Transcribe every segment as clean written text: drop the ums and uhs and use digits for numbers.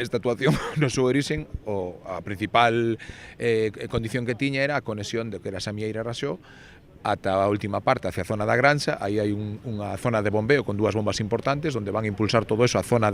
esta actuación no súa orixen, a principal condición que tiña era a conexión de que era Samieira Raxó ata a última parte, hacia a zona da Granxa. Aí hai unha zona de bombeo con dúas bombas importantes onde van a impulsar todo eso a zona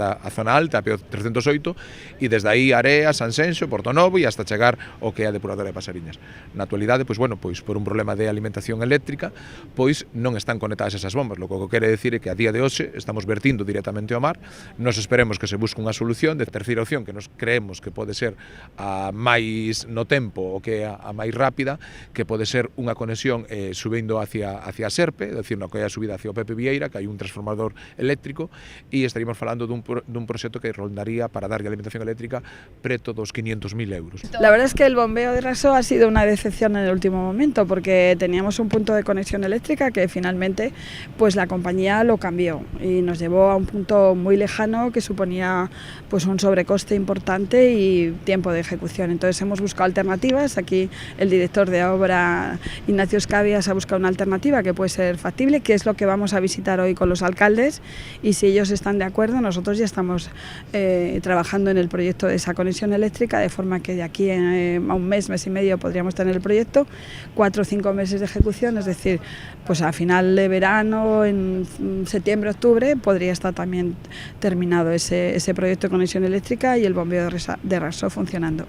alta, a PO 308, e desde aí Area, Sanxenxo, Portonovo e hasta chegar ao que é a depuradora de Pasariñas. Na actualidade, pois por un problema de alimentación eléctrica, pois non están conectadas esas bombas, lo que quere decir é que a día de hoxe estamos vertindo directamente ao mar. Nos esperemos que se busque unha solución de terceira opción que nos creemos que pode ser a máis no tempo, o que é a máis rápida, que pode ser unha conexión subindo hacia a Serpe, é dicir, no que é a subida hacia o Pepe Vieira, que hai un transformador eléctrico, e estaríamos falando dun proxecto que rondaría para darlle alimentación eléctrica preto dos 500.000 euros. La verdad es que el bombeo de Raxó ha sido una decepción en el último momento, porque teníamos un punto de conexión eléctrica que finalmente pues la compañía lo cambió y nos llevó a un punto muy lejano que suponía pues un sobrecoste importante y tiempo de ejecución. Entonces hemos buscado alternativas. Aquí el director de obra, Ignacio Escabias, ha buscado una alternativa que puede ser factible, que es lo que vamos a visitar hoy con los alcaldes, y si ellos están de acuerdo, nosotros ya estamos trabajando en el proyecto de esa conexión eléctrica, de forma que de aquí a un mes y medio podríamos tener el proyecto, 4 o 5 meses de ejecución, es decir, pues a final de verano, en septiembre, octubre, podría estar también terminado ese proyecto de conexión eléctrica y el bombeo de Raxó funcionando.